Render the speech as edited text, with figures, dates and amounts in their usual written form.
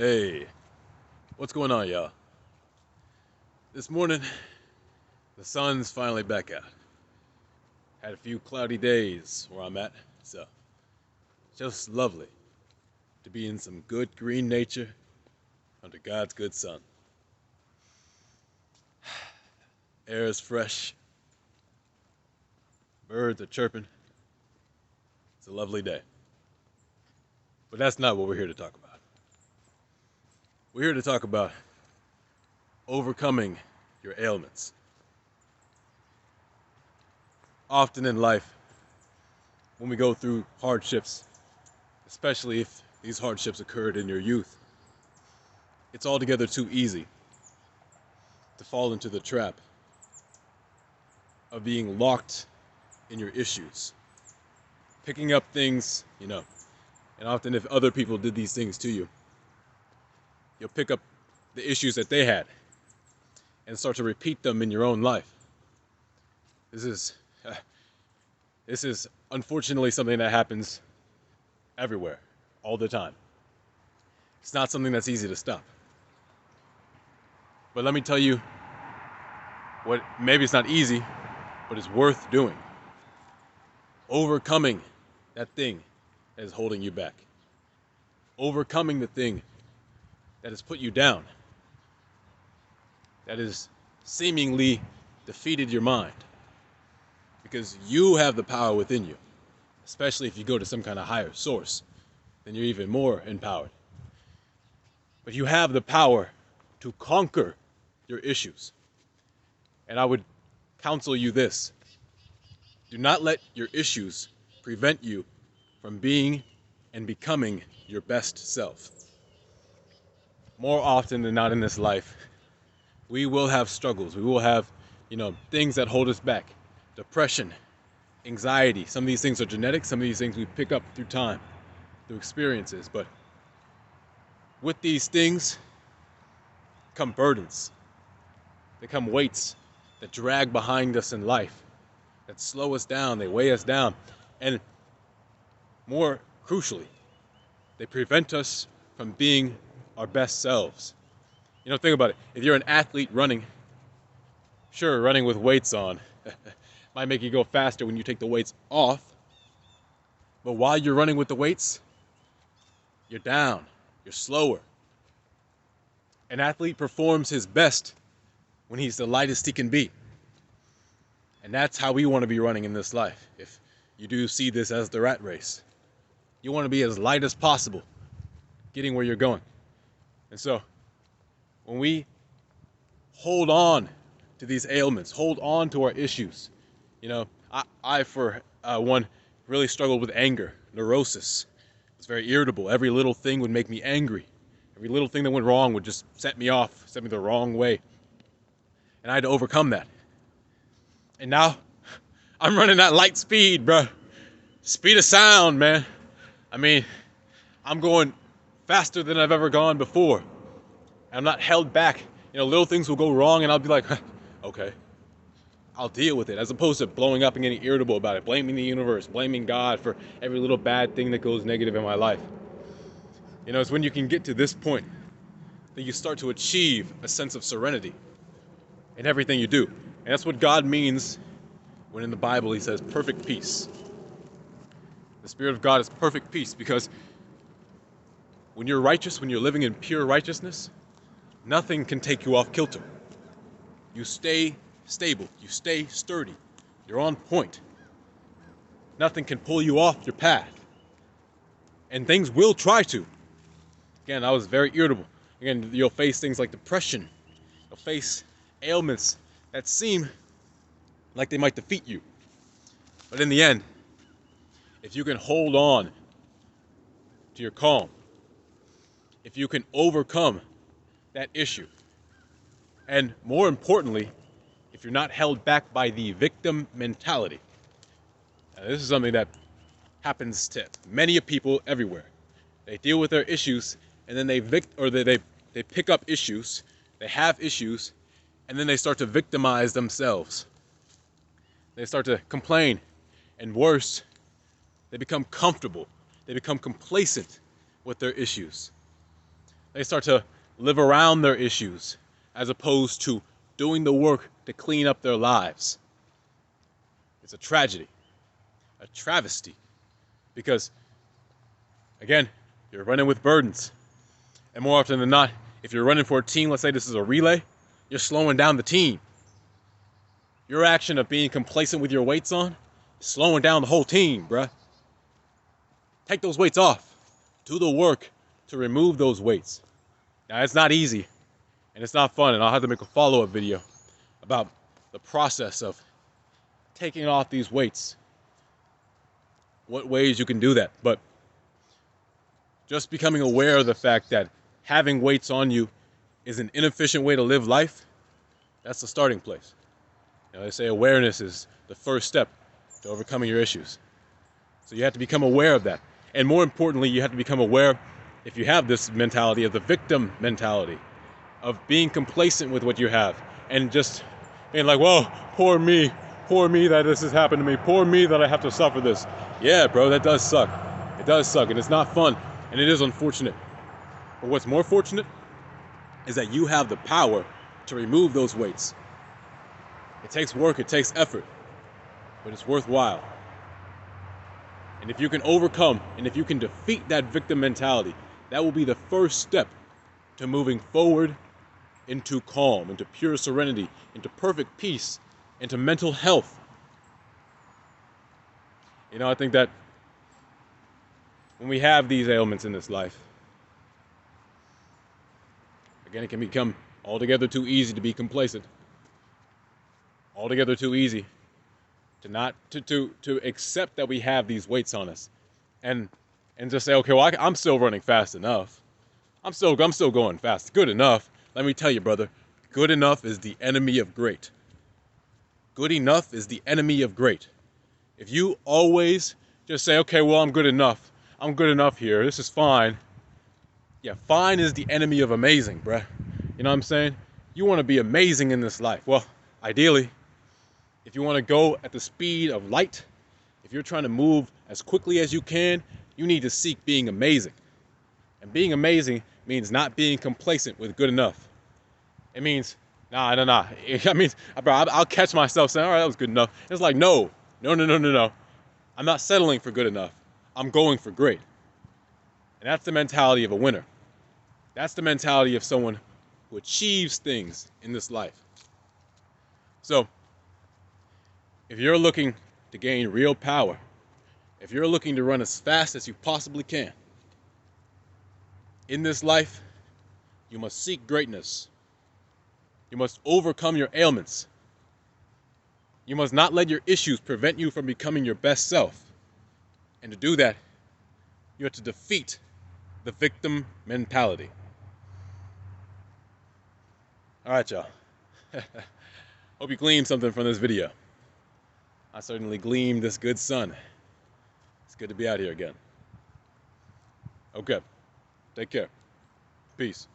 Hey, what's going on, y'all? This morning, the sun's finally back out. Had a few cloudy days where I'm at, so just lovely to be in some good green nature under God's good sun. Air is fresh, birds are chirping. It's a lovely day. But that's not what we're here to talk about. We're here to talk about overcoming your ailments. Often in life, when we go through hardships, especially if these hardships occurred in your youth, it's altogether too easy to fall into the trap of being locked in your issues. Picking up things, and often if other people did these things to you, you'll pick up the issues that they had and start to repeat them in your own life. This is this is unfortunately something that happens everywhere, all the time. It's not something that's easy to stop. But let me tell you what, maybe it's not easy, but it's worth doing. Overcoming that thing that is holding you back. Overcoming the thing that has put you down. That has seemingly defeated your mind. Because you have the power within you. Especially if you go to some kind of higher source, then you're even more empowered. But you have the power to conquer your issues. And I would counsel you this. Do not let your issues prevent you from being and becoming your best self. More often than not in this life, we will have struggles. We will have, things that hold us back. Depression, anxiety. Some of these things are genetic. Some of these things we pick up through time, through experiences. But with these things come burdens. They come weights that drag behind us in life, that slow us down, they weigh us down. And more crucially, they prevent us from being our best selves. Think about it. If you're an athlete running, sure, running with weights on might make you go faster when you take the weights off. But while you're running with the weights, you're down, you're slower. An athlete performs his best when he's the lightest he can be. And that's how we want to be running in this life. If you do see this as the rat race, you want to be as light as possible, getting where you're going. And so, when we hold on to these ailments, hold on to our issues, I for one, really struggled with anger, neurosis. I was very irritable. Every little thing would make me angry. Every little thing that went wrong would just set me off, set me the wrong way. And I had to overcome that. And now, I'm running at light speed, bro. Speed of sound, man. I mean, I'm going faster than I've ever gone before. I'm not held back. Little things will go wrong and I'll be like, okay, I'll deal with it. As opposed to blowing up and getting irritable about it, blaming the universe, blaming God for every little bad thing that goes negative in my life. It's when you can get to this point that you start to achieve a sense of serenity in everything you do. And that's what God means when in the Bible he says perfect peace. The Spirit of God is perfect peace because when you're righteous, when you're living in pure righteousness, nothing can take you off kilter. You stay stable. You stay sturdy. You're on point. Nothing can pull you off your path. And things will try to. Again, I was very irritable. Again, you'll face things like depression. You'll face ailments that seem like they might defeat you. But in the end, if you can hold on to your calm, if you can overcome that issue, and more importantly, if you're not held back by the victim mentality. Now, this is something that happens to many people everywhere. They deal with their issues, and then they pick up issues, they have issues, and then they start to victimize themselves. They start to complain, and worse, they become comfortable. They become complacent with their issues. They start to live around their issues as opposed to doing the work to clean up their lives. It's a tragedy, a travesty, because, again, you're running with burdens. And more often than not, if you're running for a team, let's say this is a relay, you're slowing down the team. Your action of being complacent with your weights on is slowing down the whole team, bruh. Take those weights off. Do the work to remove those weights. Now, it's not easy, and it's not fun, and I'll have to make a follow-up video about the process of taking off these weights, what ways you can do that. But just becoming aware of the fact that having weights on you is an inefficient way to live life, that's the starting place. They say awareness is the first step to overcoming your issues. So you have to become aware of that. And more importantly, you have to become aware, if you have this mentality, of the victim mentality, of being complacent with what you have, and just being like, whoa, poor me that this has happened to me, poor me that I have to suffer this. Yeah, bro, that does suck. It does suck, and it's not fun, and it is unfortunate. But what's more fortunate is that you have the power to remove those weights. It takes work, it takes effort, but it's worthwhile. And if you can overcome, and if you can defeat that victim mentality, that will be the first step to moving forward into calm, into pure serenity, into perfect peace, into mental health. I think that when we have these ailments in this life, again, it can become altogether too easy to be complacent. Altogether too easy to accept that we have these weights on us, and just say, okay, well, I'm still running fast enough. I'm still going fast. Good enough. Let me tell you, brother, good enough is the enemy of great. Good enough is the enemy of great. If you always just say, okay, well, I'm good enough. I'm good enough here. This is fine. Yeah, fine is the enemy of amazing, bruh. You know what I'm saying? You want to be amazing in this life. Well, ideally, if you want to go at the speed of light, if you're trying to move as quickly as you can, you need to seek being amazing. And being amazing means not being complacent with good enough. It means, nah. I mean, bro, I'll catch myself saying, all right, that was good enough. It's like, no. I'm not settling for good enough. I'm going for great. And that's the mentality of a winner. That's the mentality of someone who achieves things in this life. So, if you're looking to gain real power, if you're looking to run as fast as you possibly can, in this life, you must seek greatness. You must overcome your ailments. You must not let your issues prevent you from becoming your best self. And to do that, you have to defeat the victim mentality. All right, y'all. Hope you gleaned something from this video. I certainly gleamed this good sun. It's good to be out here again. Okay. Take care. Peace.